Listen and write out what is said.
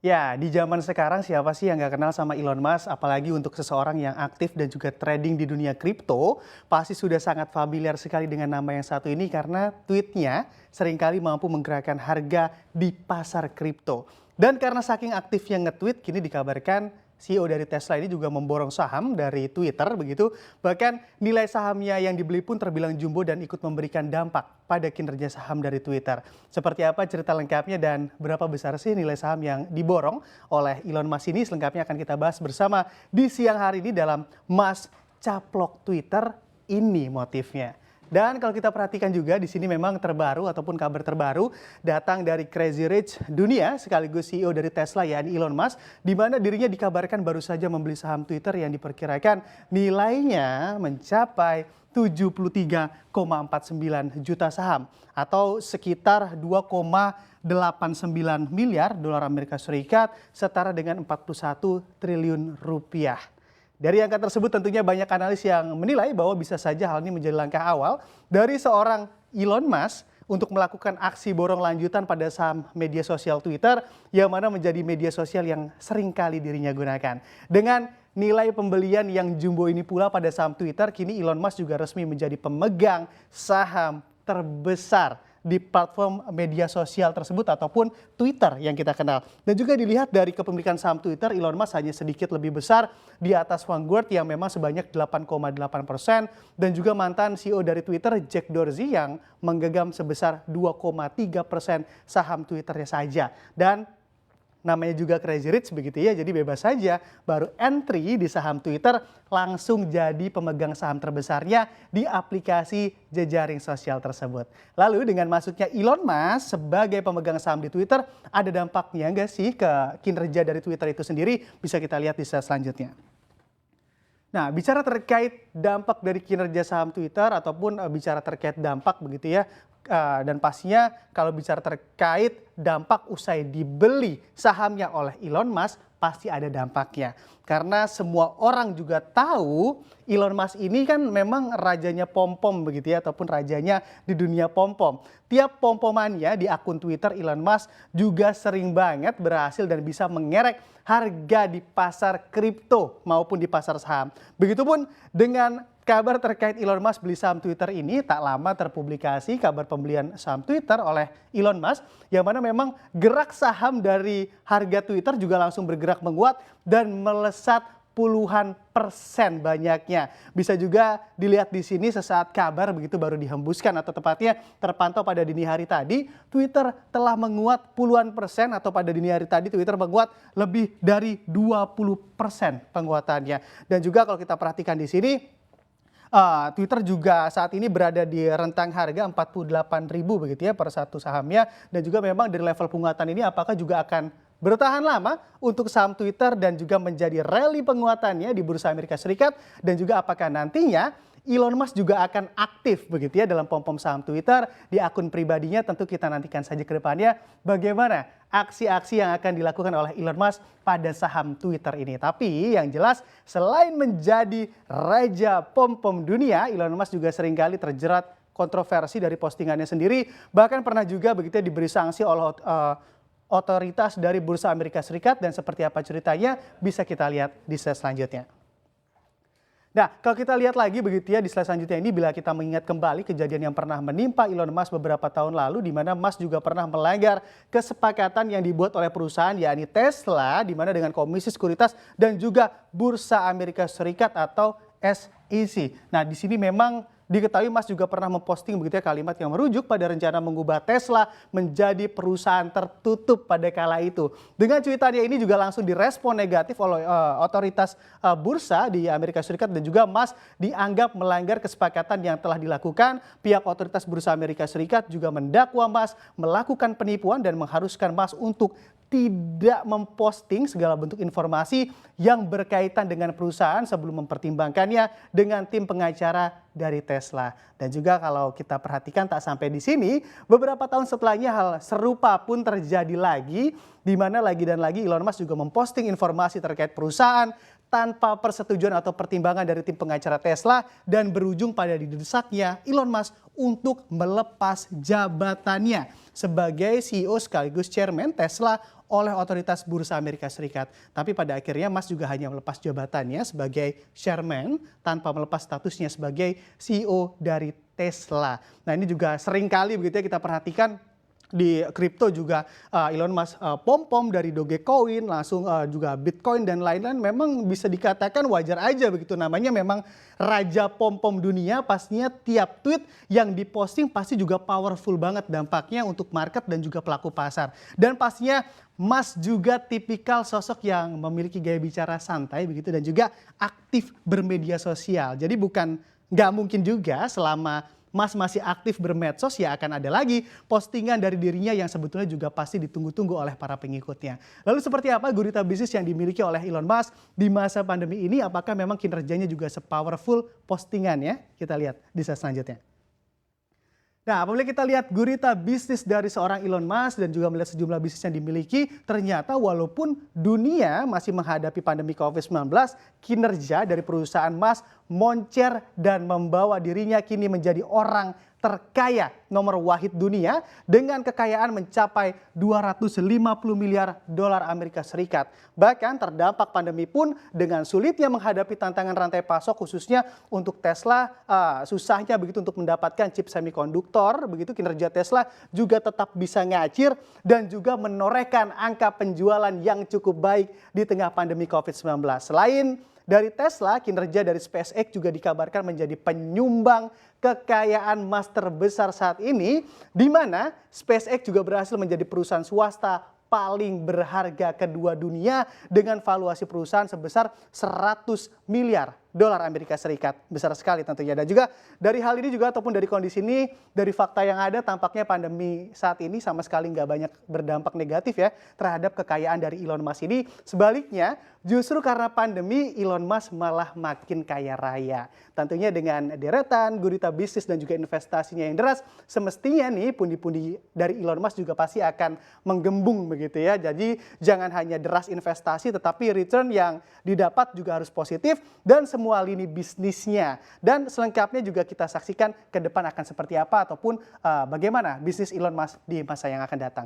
Ya, di zaman sekarang siapa sih yang nggak kenal sama Elon Musk, apalagi untuk seseorang yang aktif dan juga trading di dunia kripto, pasti sudah sangat familiar sekali dengan nama yang satu ini karena tweetnya seringkali mampu menggerakkan harga di pasar kripto. Dan karena saking aktifnya nge-tweet, kini dikabarkan CEO dari Tesla ini juga memborong saham dari Twitter begitu. Bahkan nilai sahamnya yang dibeli pun terbilang jumbo dan ikut memberikan dampak pada kinerja saham dari Twitter. Seperti apa cerita lengkapnya dan berapa besar sih nilai saham yang diborong oleh Elon Musk ini? Selengkapnya akan kita bahas bersama di siang hari ini dalam Mas Caplok Twitter, ini motifnya. Dan kalau kita perhatikan juga di sini memang terbaru ataupun kabar terbaru datang dari Crazy Rich Dunia sekaligus CEO dari Tesla yakni Elon Musk, di mana dirinya dikabarkan baru saja membeli saham Twitter yang diperkirakan nilainya mencapai 73,49 juta saham atau sekitar 2,89 miliar dolar Amerika Serikat setara dengan 41 triliun rupiah. Dari angka tersebut tentunya banyak analis yang menilai bahwa bisa saja hal ini menjadi langkah awal dari seorang Elon Musk untuk melakukan aksi borong lanjutan pada saham media sosial Twitter yang mana menjadi media sosial yang sering kali dirinya gunakan. Dengan nilai pembelian yang jumbo ini pula pada saham Twitter, kini Elon Musk juga resmi menjadi pemegang saham terbesar di platform media sosial tersebut ataupun Twitter yang kita kenal. Dan juga dilihat dari kepemilikan saham Twitter, Elon Musk hanya sedikit lebih besar di atas Vanguard yang memang sebanyak 8,8% dan juga mantan CEO dari Twitter Jack Dorsey yang menggenggam sebesar 2,3% saham Twitternya saja. Dan namanya juga Crazy Rich begitu ya, jadi bebas saja baru entry di saham Twitter langsung jadi pemegang saham terbesarnya di aplikasi jejaring sosial tersebut. Lalu dengan masuknya Elon Musk sebagai pemegang saham di Twitter, ada dampaknya nggak sih ke kinerja dari Twitter itu sendiri? Bisa kita lihat di slide selanjutnya. Nah, bicara terkait dampak dari kinerja saham Twitter ataupun bicara terkait dampak begitu ya, dan pastinya kalau bicara terkait dampak usai dibeli sahamnya oleh Elon Musk, pasti ada dampaknya. Karena semua orang juga tahu Elon Musk ini kan memang rajanya pom-pom begitu ya, ataupun rajanya di dunia pom-pom. Tiap pom-pomannya di akun Twitter Elon Musk juga sering banget berhasil dan bisa mengerek harga di pasar kripto maupun di pasar saham. Begitupun dengan kabar terkait Elon Musk beli saham Twitter ini, tak lama terpublikasi kabar pembelian saham Twitter oleh Elon Musk yang mana memang gerak saham dari harga Twitter juga langsung bergerak menguat dan melesat puluhan persen banyaknya. Bisa juga dilihat di sini sesaat kabar begitu baru dihembuskan atau tepatnya terpantau pada dini hari tadi, Twitter telah menguat puluhan persen atau pada dini hari tadi Twitter menguat lebih dari 20% penguatannya. Dan juga kalau kita perhatikan di sini, Twitter juga saat ini berada di rentang harga 48.000 begitu ya per satu sahamnya, dan juga memang dari level penguatan ini apakah juga akan bertahan lama untuk saham Twitter dan juga menjadi rally penguatannya di Bursa Amerika Serikat, dan juga apakah nantinya Elon Musk juga akan aktif begitu ya dalam pom-pom saham Twitter di akun pribadinya. Tentu kita nantikan saja ke depannya bagaimana aksi-aksi yang akan dilakukan oleh Elon Musk pada saham Twitter ini. Tapi yang jelas selain menjadi raja pom-pom dunia, Elon Musk juga seringkali terjerat kontroversi dari postingannya sendiri. Bahkan pernah juga begitu ya diberi sanksi oleh otoritas dari Bursa Amerika Serikat, dan seperti apa ceritanya bisa kita lihat di slide selanjutnya. Nah, kalau kita lihat lagi begitu ya di slide selanjutnya ini, bila kita mengingat kembali kejadian yang pernah menimpa Elon Musk beberapa tahun lalu, di mana Musk juga pernah melanggar kesepakatan yang dibuat oleh perusahaan yakni Tesla, di mana dengan Komisi Sekuritas dan juga Bursa Amerika Serikat atau SEC. Nah, di sini memang diketahui Musk juga pernah memposting begitu ya kalimat yang merujuk pada rencana mengubah Tesla menjadi perusahaan tertutup pada kala itu. Dengan cuitannya ini juga langsung direspon negatif oleh otoritas bursa di Amerika Serikat, dan juga Musk dianggap melanggar kesepakatan yang telah dilakukan. Pihak otoritas bursa Amerika Serikat juga mendakwa Musk melakukan penipuan dan mengharuskan Musk untuk tidak memposting segala bentuk informasi yang berkaitan dengan perusahaan sebelum mempertimbangkannya dengan tim pengacara dari Tesla. Dan juga kalau kita perhatikan tak sampai di sini, beberapa tahun setelahnya hal serupa pun terjadi lagi, di mana lagi dan lagi Elon Musk juga memposting informasi terkait perusahaan tanpa persetujuan atau pertimbangan dari tim pengacara Tesla dan berujung pada didesaknya Elon Musk untuk melepas jabatannya sebagai CEO sekaligus chairman Tesla oleh otoritas bursa Amerika Serikat. Tapi pada akhirnya Musk juga hanya melepas jabatannya sebagai chairman tanpa melepas statusnya sebagai CEO dari Tesla. Nah, ini juga sering kali begitu ya kita perhatikan di kripto juga Elon Musk pom-pom dari Dogecoin, langsung juga Bitcoin dan lain-lain, memang bisa dikatakan wajar aja begitu, namanya memang raja pom-pom dunia. Pastinya tiap tweet yang diposting pasti juga powerful banget dampaknya untuk market dan juga pelaku pasar. Dan pastinya Musk juga tipikal sosok yang memiliki gaya bicara santai begitu dan juga aktif bermedia sosial. Jadi bukan nggak mungkin juga selama Musk masih aktif bermedsos ya akan ada lagi postingan dari dirinya yang sebetulnya juga pasti ditunggu-tunggu oleh para pengikutnya. Lalu seperti apa gurita bisnis yang dimiliki oleh Elon Musk di masa pandemi ini? Apakah memang kinerjanya juga sepowerful postingannya? Kita lihat di slide selanjutnya. Nah, apabila kita lihat gurita bisnis dari seorang Elon Musk dan juga melihat sejumlah bisnis yang dimiliki, ternyata walaupun dunia masih menghadapi pandemi COVID-19, kinerja dari perusahaan Musk moncer dan membawa dirinya kini menjadi orang terkaya nomor wahid dunia dengan kekayaan mencapai 250 miliar dolar Amerika Serikat. Bahkan terdampak pandemi pun dengan sulitnya menghadapi tantangan rantai pasok khususnya untuk Tesla, susahnya begitu untuk mendapatkan chip semikonduktor, begitu kinerja Tesla juga tetap bisa ngacir dan juga menorehkan angka penjualan yang cukup baik di tengah pandemi COVID-19. Selain dari Tesla, kinerja dari SpaceX juga dikabarkan menjadi penyumbang kekayaan Musk terbesar saat ini, di mana SpaceX juga berhasil menjadi perusahaan swasta paling berharga kedua dunia dengan valuasi perusahaan sebesar 100 miliar dolar Amerika Serikat. Besar sekali tentunya. Dan juga dari hal ini juga ataupun dari kondisi ini, dari fakta yang ada tampaknya pandemi saat ini sama sekali nggak banyak berdampak negatif ya terhadap kekayaan dari Elon Musk ini. Sebaliknya, justru karena pandemi Elon Musk malah makin kaya raya. Tentunya dengan deretan gurita bisnis dan juga investasinya yang deras, semestinya nih pundi-pundi dari Elon Musk juga pasti akan menggembung begitu ya. Jadi jangan hanya deras investasi tetapi return yang didapat juga harus positif dan semua lini bisnisnya. Dan selengkapnya juga kita saksikan ke depan akan seperti apa ataupun bagaimana bisnis Elon Musk di masa yang akan datang.